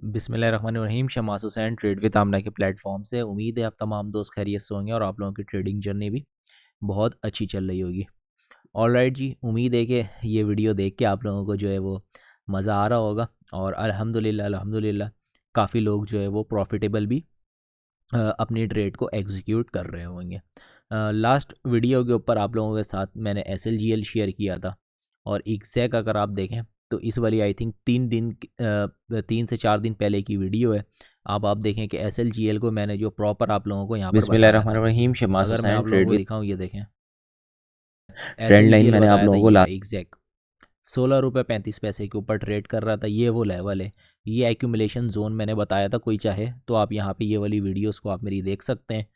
बिस्मिल्लाहिर्रहमानिर्रहीम। Shama's Hussain trade with आमना के platform से उम्मीद है आप तमाम दोस्त खैरियत से होंगे और आप लोगों की ट्रेडिंग जर्नी भी बहुत अच्छी चल रही होगी। ऑलराइट जी, उम्मीद है कि ये वीडियो देख के आप लोगों को जो है वो मज़ा आ रहा होगा और अल्हम्दुलिल्लाह काफ़ी लोग जो है वो प्रॉफिटेबल भी अपनी ट्रेड को एग्जीक्यूट कर रहे होंगे। लास्ट वीडियो के ऊपर आप लोगों के साथ मैंने SLGL शेयर किया था और एग्जैक्ट अगर आप देखें तो इस वाली आई थिंक 3 से 4 दिन पहले की वीडियो है। अब आप देखें कि SLGL को मैंने जो प्रॉपर आप लोगों को यहाँ पर बताया था, बिस्मिल्लाहिर्रहमानिर्रहीम। शमास अगर मैं हुसैन आप लोगों ट्रेड को विद दिखाऊँ, ये देखें ट्रेंड लाइन SLGL मैंने आप बताया था, लोगों को ये रहा एग्जैक्ट ₹16.35 के ऊपर ट्रेड कर रहा था। ये वो लेवल है, ये एक्यूमुलेशन जोन मैंने बताया था। कोई चाहे तो आप यहाँ पे ये वाली वीडियोस को आप मेरी देख सकते हैं।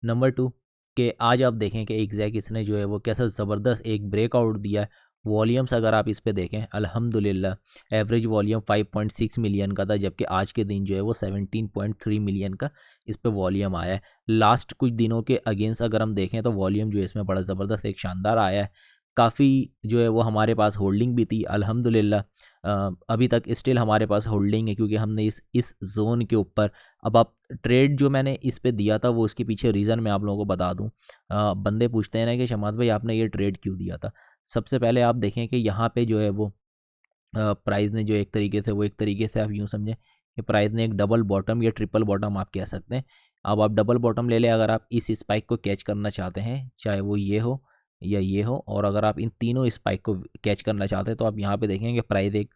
नंबर 2 कि आज आप देखें कि एग्जैक्ट इसने जो है वो कैसा ज़बरदस्त एक ब्रेकआउट दिया है। वॉल्यूम्स अगर आप इस पे देखें, अल्हम्दुलिल्लाह एवरेज वॉल्यूम 5.6 मिलियन का था, जबकि आज के दिन जो है वो 17.3 मिलियन का इस पे वॉल्यूम आया है। लास्ट कुछ दिनों के अगेंस्ट अगर हम देखें तो वॉल्यूम जो है इसमें बड़ा ज़बरदस्त एक शानदार आया है। काफ़ी जो है वो हमारे पास होल्डिंग भी थी अल्हम्दुलिल्लाह। अभी तक स्टिल हमारे पास होल्डिंग है, क्योंकि हमने इस जोन के ऊपर, अब आप ट्रेड जो मैंने इस पे दिया था वो उसके पीछे रीज़न मैं आप लोगों को बता दूं। बंदे पूछते हैं ना कि शमात भाई आपने ये ट्रेड क्यों दिया था। सबसे पहले आप देखें कि यहाँ पे जो है वो प्राइस ने जो एक तरीके से आप यूँ समझें कि प्राइस ने एक डबल बॉटम या ट्रिपल बॉटम आप कह सकते हैं। अब आप डबल बॉटम ले लें अगर आप इस स्पाइक को कैच करना चाहते हैं, चाहे वो ये हो या ये हो, और अगर आप इन तीनों स्पाइक को कैच करना चाहते हैं तो आप यहाँ पे देखेंगे प्राइस एक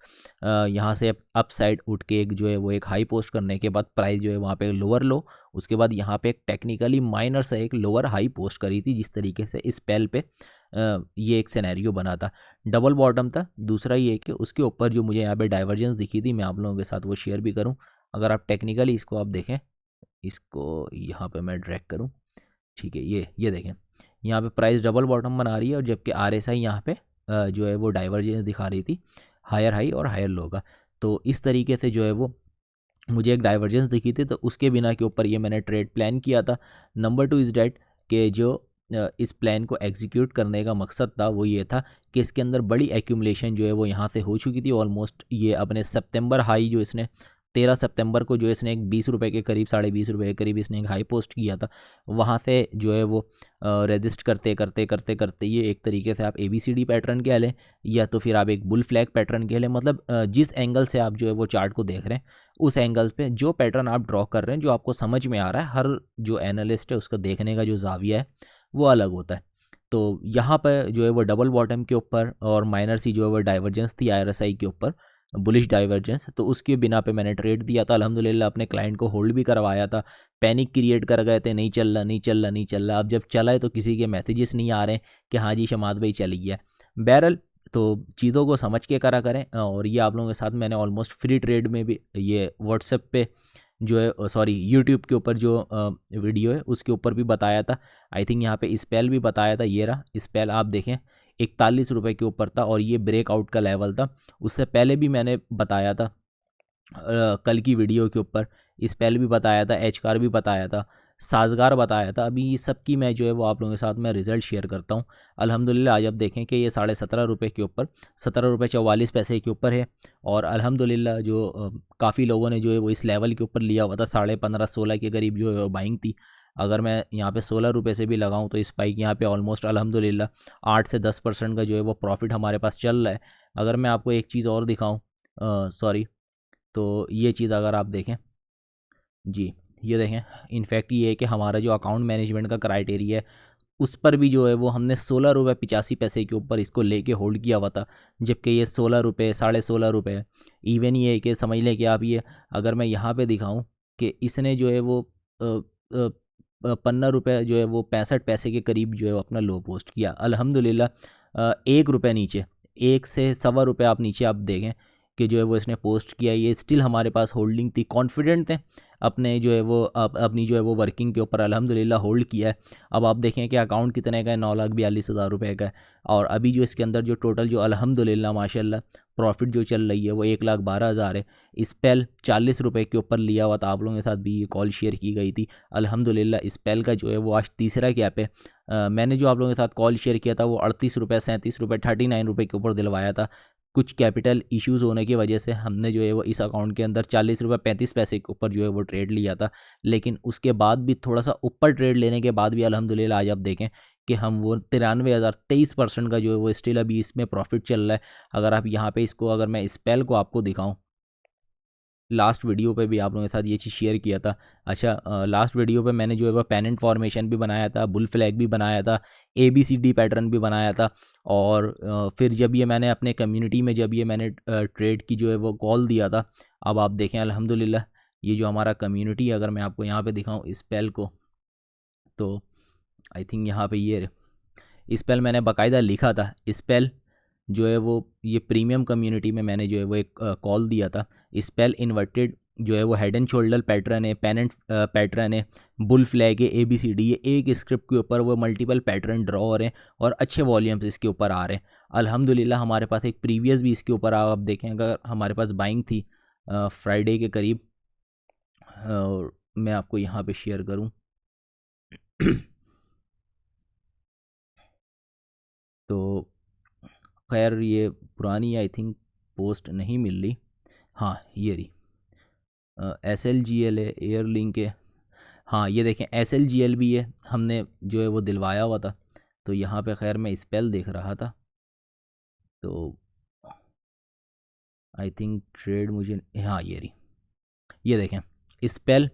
यहाँ से अप साइड उठ के एक जो है वो एक हाई पोस्ट करने के बाद प्राइस जो है वहाँ पे लोअर लो, उसके बाद यहाँ पे एक टेक्निकली माइनर से एक लोअर हाई पोस्ट करी थी। जिस तरीके से इस पेल पे ये एक सिनेरियो बना था, डबल बॉटम था। दूसरा ये कि उसके ऊपर जो मुझे यहाँ पे डाइवर्जेंस दिखी थी, मैं आप लोगों के साथ वो शेयर भी करूँ। अगर आप टेक्निकली इसको आप देखें, इसको यहाँ पे मैं ड्रैग करूँ, ठीक है, ये देखें यहाँ पे प्राइस डबल बॉटम बना रही है और जबकि RSI यहाँ पे जो है वो डाइवर्जेंस दिखा रही थी हायर हाई और हायर लो का। तो इस तरीके से जो है वो मुझे एक डाइवर्जेंस दिखी थी, तो उसके बिना के ऊपर ये मैंने ट्रेड प्लान किया था। नंबर 2 इज़ डैट कि जो इस प्लान को एग्जीक्यूट करने का मकसद था वो ये था कि इसके अंदर बड़ी एक्यूमुलेशन जो है वो यहाँ से हो चुकी थी ऑलमोस्ट। ये अपने सितंबर हाई जो इसने 13 सितंबर को जो इसने एक ₹20 के करीब, ₹20.5 के करीब इसने एक हाई पोस्ट किया था, वहाँ से जो है वो रेजिस्ट करते करते करते करते ये एक तरीके से आप ABCD पैटर्न कह लें या तो फिर आप एक बुल फ्लैग पैटर्न कह लें। मतलब जिस एंगल से आप जो है वो चार्ट को देख रहे हैं, उस एंगल पे जो पैटर्न आप ड्रॉ कर रहे हैं, जो आपको समझ में आ रहा है, हर जो एनालिस्ट है उसका देखने का जो जाविया है वो अलग होता है। तो यहाँ पर जो है वो डबल बॉटम के ऊपर और माइनर सी जो है वो डाइवर्जेंस थी RSI के ऊपर, बुलिश डाइवर्जेंस, तो उसके बिना पे मैंने ट्रेड दिया था। अल्हम्दुलिल्लाह अपने क्लाइंट को होल्ड भी करवाया था। पैनिक क्रिएट कर गए थे, नहीं चल रहा नहीं चल रहा नहीं चल रहा। अब जब चला है तो किसी के मैसेजेस नहीं आ रहे कि हाँ जी शमात भाई चल गया। बहरल, तो चीज़ों को समझ के करा करें। और ये आप लोगों के साथ मैंने ऑलमोस्ट फ्री ट्रेड में भी ये व्हाट्सएप पे जो है, सॉरी यूट्यूब के ऊपर जो वीडियो है उसके ऊपर भी बताया था। आई थिंक यहाँ पे स्पेल भी बताया था, ये रहा स्पेल आप देखें ₹41 के ऊपर था और ये ब्रेकआउट का लेवल था। उससे पहले भी मैंने बताया था कल की वीडियो के ऊपर स्पेल भी बताया था, एच कार भी बताया था, साजगार बताया था। अभी ये सब की मैं जो है वो आप लोगों के साथ मैं रिज़ल्ट शेयर करता हूँ। अल्हम्दुलिल्लाह आज आप देखें कि ये ₹17.5 के ऊपर, ₹17.44 के ऊपर है। और अल्हम्दुलिल्लाह जो काफ़ी लोगों ने जो है वो इस लेवल के ऊपर लिया हुआ था, 15.5-16 के करीब जो है वो बाइंग थी। अगर मैं यहाँ पे ₹16 से भी लगाऊँ तो स्पाइक यहाँ पे ऑलमोस्ट अल्हम्दुलिल्लाह 8 से 10% का जो है वो प्रॉफिट हमारे पास चल रहा है। अगर मैं आपको एक चीज़ और दिखाऊँ, सॉरी, तो ये चीज़ अगर आप देखें, जी ये देखें, इनफैक्ट ये है कि हमारा जो अकाउंट मैनेजमेंट का क्राइटेरिया है उस पर भी जो है वो हमने ₹16.85 के ऊपर इसको लेके होल्ड किया हुआ था, जबकि ये ₹16, ₹16.5। इवन ये है कि समझ लें कि आप ये, अगर मैं यहाँ पे दिखाऊं कि इसने जो है वो ₹15 जो है वो 65 पैसे के करीब जो है वो अपना लो पोस्ट किया। अल्हम्दुलिल्लाह ₹1 नीचे, 1 से ₹1.25 आप नीचे आप देखें कि जो है वो इसने पोस्ट किया। ये स्टिल हमारे पास होल्डिंग थी, कॉन्फिडेंट थे अपने जो है वो अपनी जो है वो वर्किंग के ऊपर, अल्हम्दुलिल्लाह होल्ड किया है। अब आप देखें कि अकाउंट कितने का है, ₹9,42,000 का है। और अभी जो इसके अंदर जो टोटल जो अल्हम्दुलिल्लाह माशाल्लाह प्रॉफिट जो चल रही है वो 1,12,000 है। स्पेल ₹40 के ऊपर लिया हुआ था, आप लोगों के साथ भी ये कॉल शेयर की गई थी। अल्हम्दुलिल्लाह स्पेल का जो है वो आज तीसरा गैप है। मैंने जो आप लोगों के साथ कॉल शेयर किया था वो ₹38, ₹37, ₹39 के ऊपर दिलवाया था। कुछ कैपिटल इश्यूज़ होने की वजह से हमने जो है वो इस अकाउंट के अंदर 40 रुपये 35 पैसे के ऊपर जो है वो ट्रेड लिया था। लेकिन उसके बाद भी थोड़ा सा ऊपर ट्रेड लेने के बाद भी अल्हम्दुलिल्लाह आज आप देखें कि हम वो 93,023% का जो है वो स्टिल अभी इसमें प्रॉफिट चल रहा है। अगर आप यहाँ पे इसको, अगर मैं स्पेल को आपको दिखाऊं, लास्ट वीडियो पे भी आप लोगों के साथ ये चीज़ शेयर किया था। अच्छा, लास्ट वीडियो पे मैंने जो है वो पेनेंट फॉर्मेशन भी बनाया था, बुल फ्लैग भी बनाया था, ABCD पैटर्न भी बनाया था। और फिर जब ये मैंने अपने कम्युनिटी में जब ये मैंने ट्रेड की जो है वो कॉल दिया था, अब आप देखें अल्हम्दुलिल्लाह ये जो हमारा कम्युनिटी, अगर मैं आपको यहाँ पे दिखाऊँ स्पेल को, तो आई थिंक यहाँ पे ये स्पेल मैंने बाकायदा लिखा था। स्पेल जो है वो ये प्रीमियम कम्युनिटी में मैंने जो है वो एक कॉल दिया था। स्पेल इन्वर्टेड जो है वो हेड एंड शोल्डर पैटर्न है, पेनेंट पैटर्न है, बुल फ्लैग है, ABCD, ये एक स्क्रिप्ट के ऊपर वो मल्टीपल पैटर्न ड्रॉ हो रहे हैं और अच्छे वॉल्यूम्स इसके ऊपर आ रहे हैं। अल्हम्दुलिल्लाह हमारे पास एक प्रीवियस भी इसके ऊपर आप देखें, अगर हमारे पास बाइंग थी फ्राइडे के करीब, और मैं आपको यहाँ पे शेयर करूँ तो खैर ये पुरानी आई थिंक पोस्ट नहीं मिल रही। हाँ ये रही, SLGL है, एयर लिंक है। हाँ ये देखें SLGL भी है, हमने जो है वो दिलवाया हुआ था। तो यहाँ पे खैर मैं स्पेल देख रहा था, तो आई थिंक ट्रेड मुझे, हाँ ये रही, ये देखें स्पेल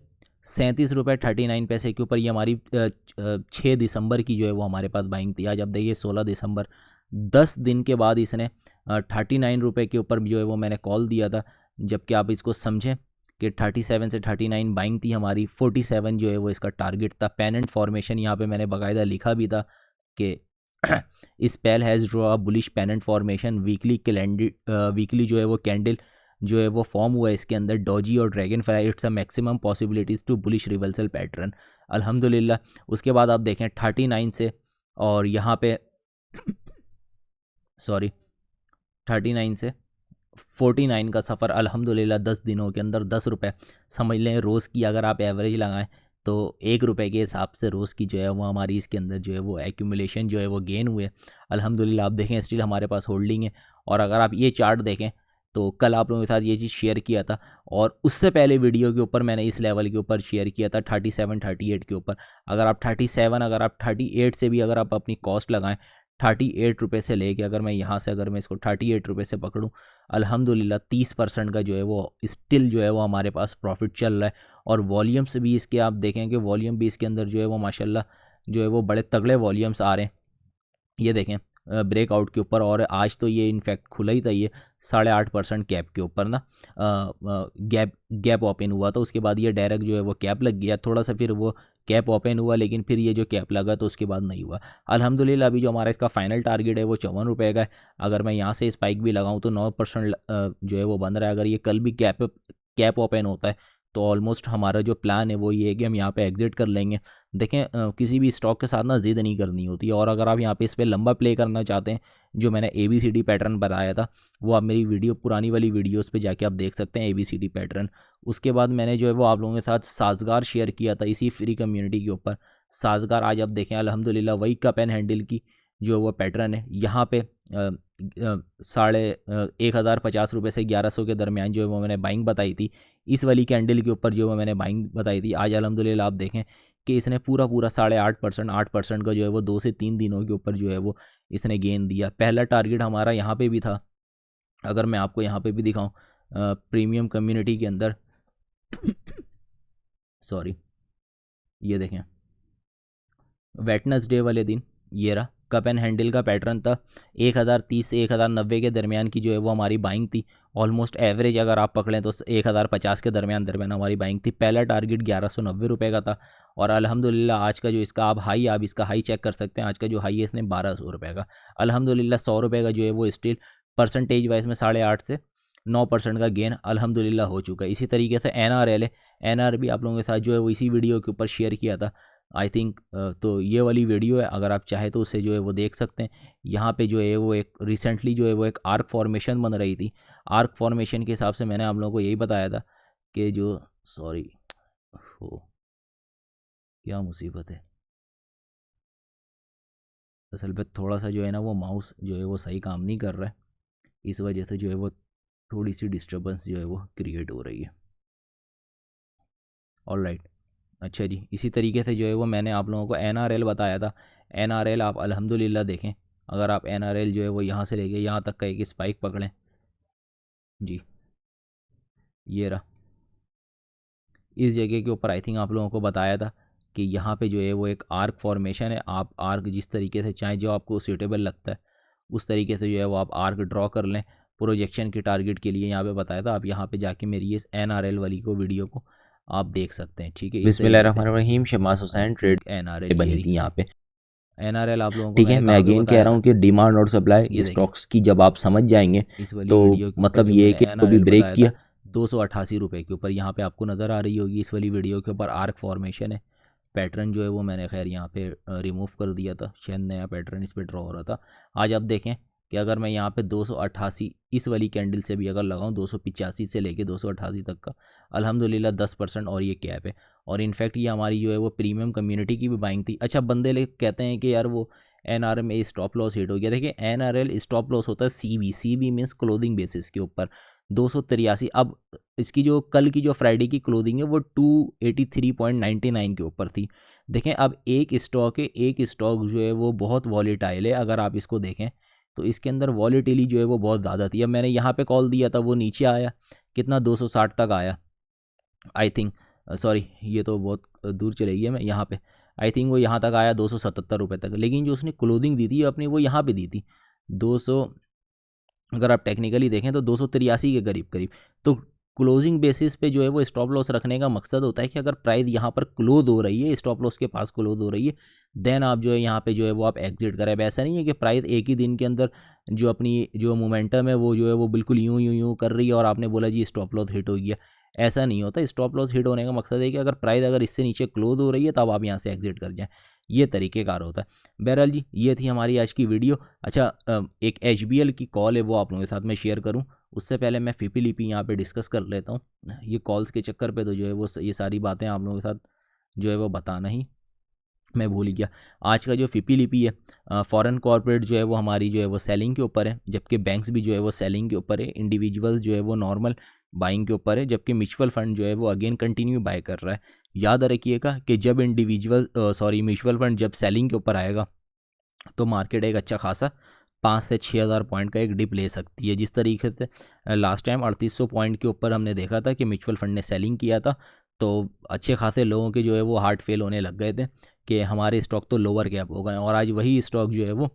37 रुपये 39 पैसे के ऊपर। ये हमारी 6 दिसंबर की जो है वो हमारे पास बाइंग थी। आज आप देखिए 16 दिसंबर, 10 दिन के बाद इसने 39 रुपये के ऊपर जो है वो मैंने कॉल दिया था। जबकि आप इसको समझें कि 37 से 39 बाइंग थी हमारी, 47 जो है वो इसका टारगेट था। पेनेंट फॉर्मेशन यहाँ पे मैंने बाकायदा लिखा भी था कि spell has draw a bullish pennant formation, weekly जो है वो कैंडल जो है वो फॉर्म हुआ है इसके अंदर, डॉजी और dragonfly, it's a maximum possibilities to bullish reversal pattern. अल्हम्दुलिल्लाह उसके बाद आप देखें 39 से, और यहाँ पे सॉरी 39 से 49 का सफ़र अल्हम्दुलिल्लाह 10 दिनों के अंदर 10 रुपये, समझ लें रोज़ की अगर आप एवरेज लगाएं तो 1 रुपये के हिसाब से रोज़ की जो है वो हमारी इसके अंदर जो है वो एक्यूमुलेशन जो है वो गेन हुए। अल्हम्दुलिल्लाह आप देखें स्टिल हमारे पास होल्डिंग है। और अगर आप ये चार्ट देखें तो कल आप लोगों के साथ ये चीज़ शेयर किया था, और उससे पहले वीडियो के ऊपर मैंने इस लेवल के ऊपर शेयर किया था 37 38 के ऊपर। अगर आप 37, अगर आप 38 से भी अगर आप अपनी कॉस्ट लगाएं, 38 रुपये से लेके, अगर मैं यहाँ से अगर मैं इसको 38 रुपये से पकड़ूँ, अल्हम्दुलिल्लाह 30% का जो है वो स्टिल जो है वो हमारे पास प्रॉफिट चल रहा है। और वॉल्यूम्स भी इसके आप देखें कि वॉल्यूम भी इसके अंदर जो है वो माशाल्लाह जो है वो बड़े तगड़े वॉल्यूम्स आ रहे हैं। ये देखें ब्रेकआउट के ऊपर, और आज तो ये इनफैक्ट खुला ही था ये 8.5% कैप के ऊपर ना, गैप गैप ओपन हुआ था, उसके बाद ये डायरेक्ट जो है वो कैप लग गया थोड़ा सा, फिर वो कैप ओपन हुआ, लेकिन फिर ये जो कैप लगा तो उसके बाद नहीं हुआ। अल्हम्दुलिल्लाह अभी जो हमारा इसका फाइनल टारगेट है वो 54 रुपये का है। अगर मैं यहाँ से स्पाइक भी लगाऊँ तो 9% जो है वो बन रहा है। अगर ये कल भी कैप ओपन होता है तो ऑलमोस्ट हमारा जो प्लान है वो ये है कि हम यहाँ पे एग्जिट कर लेंगे। देखें किसी भी स्टॉक के साथ ना ज़िद नहीं करनी होती है, और अगर आप यहाँ पे इस पर लंबा प्ले करना चाहते हैं, जो मैंने ABCD पैटर्न बताया था वो आप मेरी वीडियो पुरानी वाली वीडियोस पे जाके आप देख सकते हैं ABCD पैटर्न। उसके बाद मैंने जो है वो आप लोगों के साथ साजगार शेयर किया था इसी फ्री कम्युनिटी के ऊपर। साजगार आज आप देखें अल्हम्दुलिल्लाह वही कप एंड हैंडल की जो वो पैटर्न है, यहाँ पे 1,50 रुपये से 1100 के दरमियान जो है वो मैंने बाइंग बताई थी। इस वाली कैंडल के ऊपर जो है मैंने बाइंग बताई थी। आज अल्हम्दुलिल्लाह आप देखें कि इसने पूरा पूरा 8.5% 8% का जो है वो 2 से 3 दिनों के ऊपर जो है वो इसने गेन दिया। पहला टारगेट हमारा यहाँ पे भी था, अगर मैं आपको यहाँ पे भी दिखाऊँ प्रीमियम कम्युनिटी के अंदर सॉरी ये देखें वेटनेसडे वाले दिन ये रहा कप एंड हैंडल का पैटर्न था। 1,030 से 1,090 के दरमियान की जो है वो हमारी बाइंग थी। ऑलमोस्ट एवरेज अगर आप पकड़ें तो 1,050 के दरमियान हमारी बाइंग थी। पहला टारगेट 1190 रुपये का था, और अल्हम्दुलिल्लाह आज का जो इसका आप इसका हाई चेक कर सकते हैं। आज का जो हाई है इसने 1,200 रुपये का। अल्हम्दुलिल्लाह 100 रुपये का जो है वो स्टिल परसेंटेज वाइज में 8.5 से 9% का गेन अल्हम्दुलिल्लाह हो चुका है। इसी तरीके से NRL है, NR भी आप लोगों के साथ जो है वो इसी वीडियो के ऊपर शेयर किया था आई थिंक। तो ये वाली वीडियो है, अगर आप चाहे तो उसे जो है वो देख सकते हैं। यहाँ पे जो है वो एक रिसेंटली जो है वो एक आर्क फॉर्मेशन बन रही थी। आर्क फॉर्मेशन के हिसाब से मैंने आप लोगों को यही बताया था कि जो सॉरी हो क्या मुसीबत है, असल पे थोड़ा सा जो है ना वो माउस जो है वो सही काम नहीं कर रहा है। इस वजह से जो है वो थोड़ी सी डिस्टर्बेंस जो है वो क्रिएट हो रही है। ऑलराइट, अच्छा जी, इसी तरीके से जो है वो मैंने आप लोगों को NRL बताया था। NRL आप अल्हम्दुलिल्लाह देखें, अगर आप NRL जो है वो यहाँ से लेके यहाँ तक का एक स्पाइक पकड़ें जी, ये रहा, इस जगह के ऊपर आई थिंक आप लोगों को बताया था कि यहाँ पे जो है वो एक आर्क फॉर्मेशन है। आप आर्क जिस तरीके से चाहें, जो आपको सूटेबल लगता है उस तरीके से जो है वो आप आर्क ड्रॉ कर लें प्रोजेक्शन के टारगेट के लिए। यहाँ पे बताया था, आप यहाँ पे जाके मेरी इस NRL वाली को वीडियो को आप देख सकते हैं। ठीक है, इस तरीके से बिस्मिल्लाहिर्रहमानिर्रहीम। शमास हुसैन ट्रेड NRL ये बनी रही। थी यहाँ पे। NRL आप लोगों को ठीक है, मैंने मैं कहाँ पे अगेन कह बताया रहा था, हूँ कि डिमांड और सप्लाई ये देखें स्टॉक्स की जब आप समझ जाएंगे इस वाली तो वीडियो के ऊपर मतलब जो ये है मैंने कि इसको भी NRL ब्रेक बताया था किया। 288 रुपये के ऊपर, यहाँ पे आपको नज़र आ रही होगी इस वाली वीडियो के ऊपर आर्क फॉर्मेशन है। पैटर्न जो है वो मैंने खैर यहाँ पे रिमूव कर दिया था, शायद नया पैटर्न इस पर ड्रॉ हो रहा था। आज आप देखें कि अगर मैं यहाँ पे 288 इस वाली कैंडल से भी अगर लगाऊँ, 285 से लेके 288 तक का अल्हम्दुलिल्लाह 10% और ये कैप है। और इनफैक्ट ये हमारी जो है वो प्रीमियम कम्युनिटी की भी बाइंग थी। अच्छा, बंदे ले कहते हैं कि यार वो NRL में स्टॉप लॉस हिट हो गया। देखिए NRL स्टॉप लॉस होता है CB मीन्स क्लोथिंग बेसिस के ऊपर 283। अब इसकी जो कल की जो फ्राइडे की क्लोथिंग है वो 283.99 के ऊपर थी। देखें अब एक स्टॉक है, एक स्टॉक जो है वो बहुत वॉलेटाइल है। अगर आप इसको देखें तो इसके अंदर वॉलेटिली जो है वो बहुत ज़्यादा थी। अब मैंने यहाँ पे कॉल दिया था, वो नीचे आया कितना 260 तक आया आई थिंक, सॉरी ये तो बहुत दूर चली गई, मैं यहाँ पे आई थिंक वो यहाँ तक आया 277 रुपये तक। लेकिन जो उसने क्लोथिंग दी थी अपनी वो यहाँ पे दी थी 200, अगर आप टेक्निकली देखें तो 283 के करीब करीब। तो क्लोजिंग बेसिस पे जो है वो स्टॉप लॉस रखने का मकसद होता है कि अगर प्राइस यहाँ पर क्लोज हो रही है, स्टॉप लॉस के पास क्लोज हो रही है, देन आप जो है यहाँ पे जो है वो आप एग्जिट करें। अब ऐसा नहीं है कि प्राइस एक ही दिन के अंदर जो अपनी जो मोमेंटम है वो जो है वो बिल्कुल यूँ यूँ यूँ कर रही है और आपने बोला जी स्टॉप लॉस हिट हो गया। ऐसा नहीं होता। स्टॉप लॉस हिट होने का मकसद है कि अगर प्राइस अगर इससे नीचे क्लोज हो रही है तब आप यहाँ से एग्जिट कर जाएँ, ये तरीक़ेकार होता है। बहरहाल जी, ये थी हमारी आज की वीडियो। अच्छा, एक HBL की कॉल है वो आप लोगों के साथ मैं शेयर करूं, उससे पहले मैं FIPI लिपि यहाँ पे डिस्कस कर लेता हूँ। ये कॉल्स के चक्कर पे तो जो है वो ये सारी बातें आप लोगों के साथ जो है वो बताना ही मैं भूल ही गया। आज का जो FIPI लिपि है, फॉरेन कॉर्पोरेट जो है वो हमारी जो है वो सेलिंग के ऊपर है, जबकि बैंक्स भी जो है वो सेलिंग के ऊपर है। इंडिविजुअल जो है वो नॉर्मल बाइंग के ऊपर है, जबकि म्यूचुअल फंड जो है वो अगेन कंटिन्यू बाय कर रहा है। याद रखिएगा कि जब म्यूचुअल फंड जब सेलिंग के ऊपर आएगा तो मार्केट एक अच्छा खासा 5 से 6,000 पॉइंट का एक डिप ले सकती है। जिस तरीके से लास्ट टाइम 3800 पॉइंट के ऊपर हमने देखा था कि म्यूचुअल फंड ने सेलिंग किया था, तो अच्छे खासे लोगों के जो है वो हार्ट फेल होने लग गए थे कि हमारे स्टॉक तो लोअर गैप हो गए। और आज वही स्टॉक जो है वो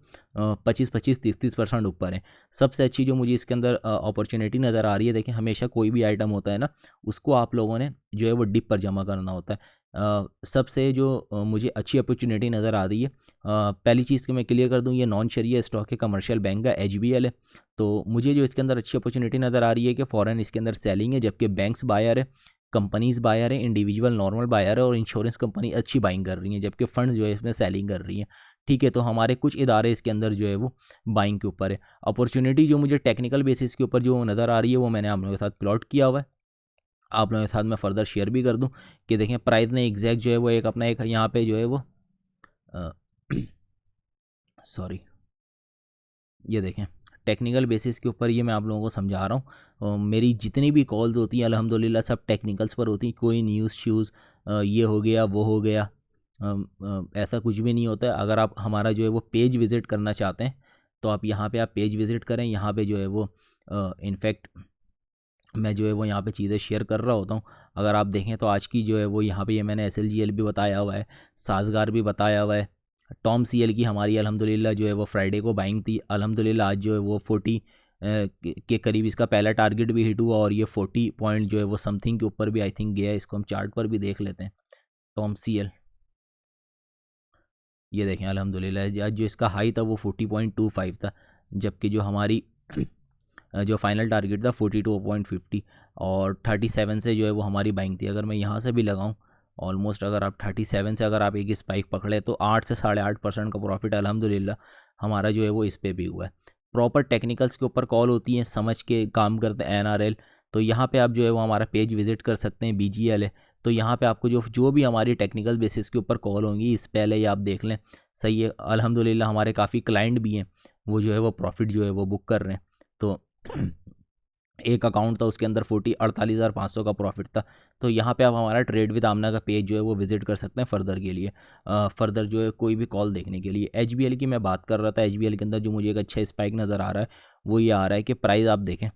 25-25, 30-30% ऊपर है। सबसे अच्छी जो मुझे इसके अंदर अपॉर्चुनिटी नज़र आ रही है, देखिए हमेशा कोई भी आइटम होता है ना, उसको आप लोगों ने जो है वो डिप पर जमा करना होता है। सबसे जो मुझे अच्छी अपॉर्चुनिटी नज़र आ रही है, पहली चीज़ कि मैं क्लियर कर दूं, ये नॉन शरिया स्टॉक है, कमर्शियल बैंक का HBL है। तो मुझे जो इसके अंदर अच्छी अपॉर्चुनिटी नज़र आ रही है कि फ़ॉरेन इसके अंदर सेलिंग है, जबकि बैंक्स बायर है, कंपनीज बायर है, इंडिविजुअल नॉर्मल बायर है और इंश्योरेंस कंपनी अच्छी बाइंग कर रही हैं, जबकि फ़ंड जो है इसमें सेलिंग कर रही हैं। ठीक है, तो हमारे कुछ इदारे इसके अंदर जो है वो बाइंग के ऊपर है। अपॉर्चुनिटी जो मुझे टेक्निकल बेसिस के ऊपर जो नज़र आ रही है वो मैंने आप लोगों के साथ प्लॉट किया हुआ है, आप लोगों के साथ मैं फर्दर शेयर भी कर दूं कि देखें प्राइस ने एग्जैक्ट जो है वो एक अपना एक यहाँ पे जो है वो सॉरी ये देखें टेक्निकल बेसिस के ऊपर ये मैं आप लोगों को समझा रहा हूँ। मेरी जितनी भी कॉल्स होती हैं अल्हम्दुलिल्लाह सब टेक्निकल्स पर होती हैं, कोई न्यूज़ श्यूज़ ये हो गया वो हो गया, ऐसा कुछ भी नहीं होता है। अगर आप हमारा जो है वो पेज विज़िट करना चाहते हैं तो आप यहाँ पे आप पेज विज़िट करें, यहाँ पे जो है वो इनफैक्ट मैं जो है वो यहाँ पे चीज़ें शेयर कर रहा होता हूँ। अगर आप देखें तो आज की जो है वो यहाँ पे ये मैंने SLGL भी बताया हुआ है, साजगार भी बताया हुआ है, टॉम CL की हमारी अल्हम्दुलिल्लाह जो है वो फ्राइडे को बाइंग थी। अल्हम्दुलिल्लाह आज जो है वो 40 के करीब इसका पहला टारगेट भी हिट हुआ और ये 40 पॉइंट जो है वो समथिंग के ऊपर भी आई थिंक गया है। इसको हम चार्ट पर भी देख लेते हैं। टॉम CL ये देखें अल्हम्दुलिल्लाह आज जो इसका हाई था वो 40.25 था, जबकि जो हमारी जो फाइनल टारगेट था 42.50 और 37 से जो है वो हमारी बाइंग थी। अगर मैं यहाँ से भी लगाऊं ऑलमोस्ट, अगर आप 37 से अगर आप एक स्पाइक पकड़े तो 8 से 8.5% का प्रॉफिट अल्हम्दुलिल्लाह हमारा जो है वो इस पर भी हुआ है। प्रॉपर टेक्निकल्स के ऊपर कॉल होती हैं, समझ के काम करते हैं NRL। तो यहाँ पे आप जो है वो हमारा पेज विजिट कर सकते हैं, BGL है। तो यहाँ पे आपको जो भी हमारी टेक्निकल बेसिस के ऊपर कॉल होंगी इस पहले ही आप देख लें। सही है, अल्हम्दुलिल्लाह हमारे काफ़ी क्लाइंट भी हैं, वो जो है वो प्रॉफिट जो है वो बुक कर रहे हैं। तो एक अकाउंट था उसके अंदर 48,500 का प्रॉफिट था। तो यहाँ पे आप हमारा ट्रेड विद आमना का पेज जो है वो विजिट कर सकते हैं फर्दर के लिए, फर्दर जो है कोई भी कॉल देखने के लिए। एच की मैं बात कर रहा था, एच के अंदर जो मुझे एक अच्छा स्पाइक नज़र आ रहा है वो ये आ रहा है कि प्राइस आप देखें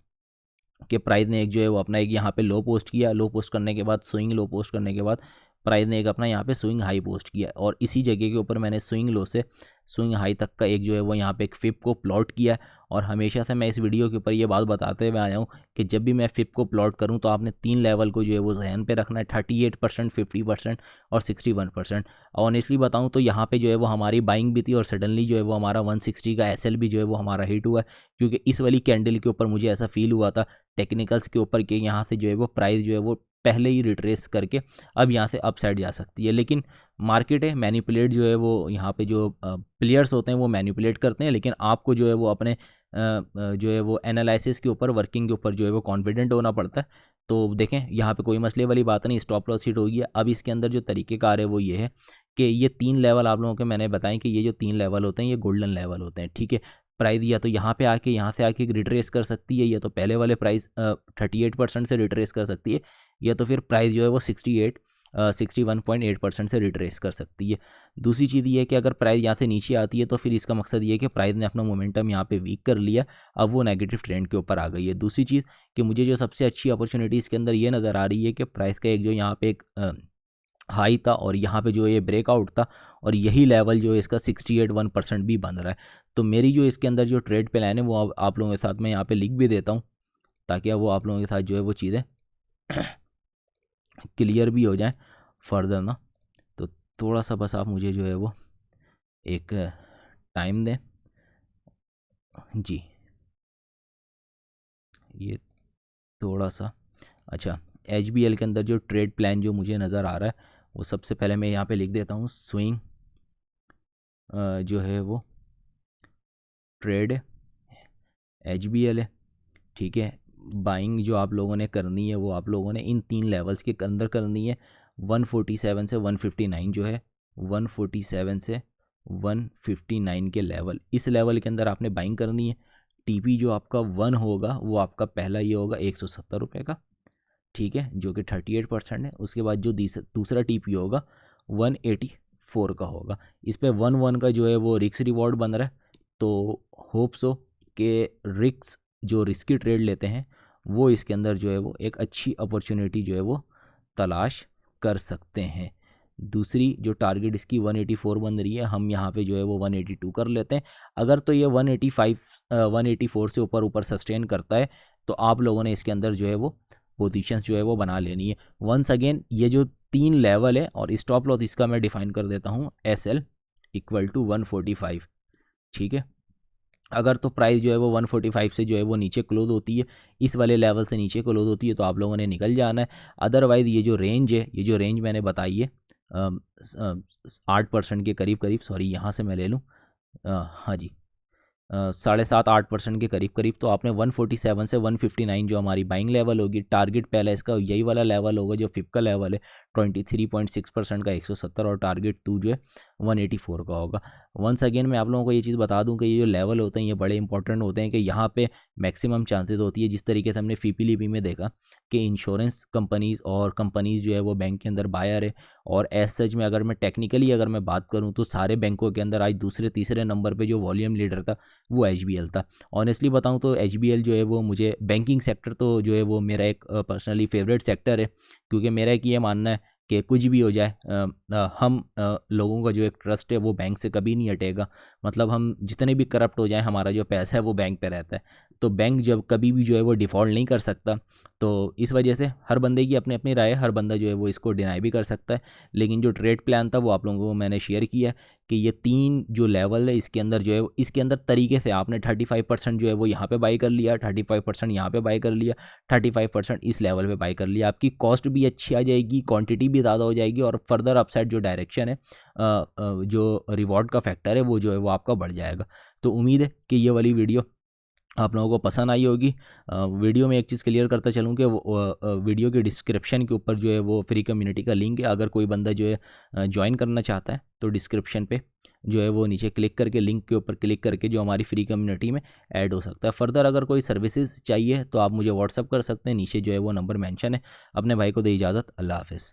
कि प्राइस ने एक जो है वो अपना एक यहाँ पे लो पोस्ट किया, लो पोस्ट करने के बाद स्विंग लो पोस्ट करने के बाद प्राइस ने एक अपना यहाँ पे स्विंग हाई पोस्ट किया, और इसी जगह के ऊपर मैंने स्विंग लो से स्विंग हाई तक का एक जो है वो यहाँ पे एक फिप को प्लॉट किया है। और हमेशा से मैं इस वीडियो के ऊपर ये बात बताते हुए आया हूँ कि जब भी मैं फिप को प्लॉट करूँ तो आपने 3 लेवल को जो है वो जहन पे रखना है, 38%, 50% और 61%। ऑनेस्टली बताऊँ तो यहाँ पे जो है वो हमारी बाइंग भी थी, और सडनली जो है वो हमारा 160 का एसएल भी जो है वो हमारा हिट हुआ है, क्योंकि इस वाली कैंडल के ऊपर मुझे ऐसा फील हुआ था टेक्निकल्स के ऊपर कि यहाँ से जो है वो प्राइस जो है वो पहले ही रिट्रेस करके अब यहाँ से अपसाइड जा सकती है। लेकिन मार्केट है, मैनिपुलेट जो है वो यहाँ पे जो प्लेयर्स होते हैं वो मैनिपुलेट करते हैं, लेकिन आपको जो है वो अपने जो है वो एनालिसिस के ऊपर, वर्किंग के ऊपर जो है वो कॉन्फिडेंट होना पड़ता है। तो देखें यहाँ पे कोई मसले वाली बात नहीं, स्टॉप लॉस हिट होगी। अब इसके अंदर जो तरीक़ेकार है वो ये है कि ये 3 लेवल आप लोगों के मैंने बताएं कि ये जो 3 लेवल होते हैं ये गोल्डन लेवल होते हैं, ठीक है। प्राइस या तो यहाँ पे आके यहाँ से आके रिट्रेस कर सकती है, या तो पहले वाले प्राइस 38% से रिट्रेस कर सकती है, या तो फिर प्राइस जो है वो 61.8% से रिट्रेस कर सकती है। दूसरी चीज़ ये है कि अगर प्राइस यहाँ से नीचे आती है तो फिर इसका मकसद ये है कि प्राइस ने अपना मोमेंटम यहाँ पे वीक कर लिया, अब वो नेगेटिव ट्रेंड के ऊपर आ गई है। दूसरी चीज़ कि मुझे जो सबसे अच्छी अपॉर्चुनिटी इसके अंदर ये नज़र आ रही है कि प्राइस का एक जो यहाँ पे एक हाई था और यहाँ पे जो ये ब्रेकआउट था, और यही लेवल जो है इसका 68.1% भी बन रहा है। तो मेरी जो इसके अंदर जो ट्रेड प्लान है वो आप लोगों के साथ मैं यहाँ पे लिख भी देता हूँ, ताकि वो आप लोगों के साथ जो है वो चीज़ें क्लियर भी हो जाए फर्दर ना। तो थोड़ा सा बस आप मुझे जो है वो एक टाइम दें जी, ये थोड़ा सा। अच्छा, एच के अंदर जो ट्रेड प्लान जो मुझे नज़र आ रहा है वो सबसे पहले मैं यहाँ पे लिख देता हूँ, स्विंग जो है वो ट्रेड एच है, ठीक है। बाइंग जो आप लोगों ने करनी है वो आप लोगों ने इन 3 लेवल्स के अंदर करनी है। 147 से 159 जो है, 147 से 159 के लेवल, इस लेवल के अंदर आपने बाइंग करनी है। टीपी जो आपका 1 होगा वो आपका पहला ये होगा 170 रुपये का, ठीक है, जो कि 38% है। उसके बाद जो दूसरा टीपी होगा 184 का होगा। इस पर 1-1 का जो है वो रिक्स रिवॉर्ड बन रहा है। तो होप सो कि रिक्स जो रिस्की ट्रेड लेते हैं वो इसके अंदर जो है वो एक अच्छी अपॉर्चुनिटी जो है वो तलाश कर सकते हैं। दूसरी जो टारगेट इसकी 184 बन रही है, हम यहाँ पे जो है वो 182 कर लेते हैं। अगर तो ये 184 से ऊपर ऊपर सस्टेन करता है तो आप लोगों ने इसके अंदर जो है वो पोजीशंस जो है वो बना लेनी है। वंस अगेन ये जो 3 लेवल है, और स्टॉप लॉस इसका मैं डिफाइन कर देता हूँ, SL = 145, ठीक है। अगर तो प्राइस जो है वो 145 से जो है वो नीचे क्लोज होती है, इस वाले लेवल से नीचे क्लोज होती है, तो आप लोगों ने निकल जाना है। अदरवाइज़ ये जो रेंज है, ये जो रेंज मैंने बताई है 8% के करीब करीब, सॉरी यहाँ से मैं ले लूँ, हाँ जी, 7.5-8% के करीब करीब। तो आपने 147 से 159 जो हमारी बाइंग लेवल होगी, टारगेट पहला इसका यही वाला लेवल होगा जो फिप का लेवल है 23.6% का 170, और टारगेट 2 जो है 184 का होगा। वंस अगेन मैं आप लोगों को ये चीज़ बता दूं कि ये जो लेवल होते हैं ये बड़े इंपॉर्टेंट होते हैं, कि यहाँ पे मैक्सिमम चांसेस होती है, जिस तरीके से हमने फीपीलीपी में देखा कि इंश्योरेंस कंपनीज़ और कंपनीज़ जो है वो बैंक के अंदर बायर है। और एज सच में अगर मैं टेक्निकली अगर मैं बात करूँ तो सारे बैंकों के अंदर आज दूसरे तीसरे नंबर पे जो वॉल्यूम लीडर था वो एच था। ऑनेस्टली बताऊँ तो एच जो है वो मुझे बैंकिंग सेक्टर तो जो है वो मेरा एक पर्सनली फेवरेट सेक्टर है, क्योंकि मेरा एक ये मानना है कि कुछ भी हो जाए हम लोगों का जो एक ट्रस्ट है वो बैंक से कभी नहीं हटेगा। मतलब हम जितने भी करप्ट हो जाए, हमारा जो पैसा है वो बैंक पे रहता है, तो बैंक जब कभी भी जो है वो डिफ़ॉल्ट नहीं कर सकता। तो इस वजह से हर बंदे की अपनी अपनी राय है, हर बंदा जो है वो इसको डिनाई भी कर सकता है। लेकिन जो ट्रेड प्लान था वो आप लोगों को मैंने शेयर किया कि ये 3 जो लेवल है इसके अंदर जो है इसके अंदर तरीके से आपने 35% जो है वो यहाँ पे बाई कर लिया, 35% यहाँ पे बाई कर लिया, 35% इस लेवल पे बाई कर लिया। आपकी कॉस्ट भी अच्छी आ जाएगी, क्वांटिटी भी ज़्यादा हो जाएगी, और फर्दर अपसाइड जो डायरेक्शन है जो रिवॉर्ड का फैक्टर है वो जो है वो आपका बढ़ जाएगा। तो उम्मीद है कि ये वाली वीडियो आप लोगों को पसंद आई होगी। वीडियो में एक चीज़ क्लियर करता चलूँ कि वीडियो के डिस्क्रिप्शन के ऊपर जो है वो फ्री कम्युनिटी का लिंक है। अगर कोई बंदा जो है ज्वाइन करना चाहता है तो डिस्क्रिप्शन पे जो है वो नीचे क्लिक करके, लिंक के ऊपर क्लिक करके जो हमारी फ्री कम्युनिटी में ऐड हो सकता है। फर्दर अगर कोई सर्विसेज चाहिए तो आप मुझे व्हाट्सअप कर सकते हैं, नीचे जो है वो नंबर मेंशन है। अपने भाई को दे इजाज़त, अल्लाह हाफिज़।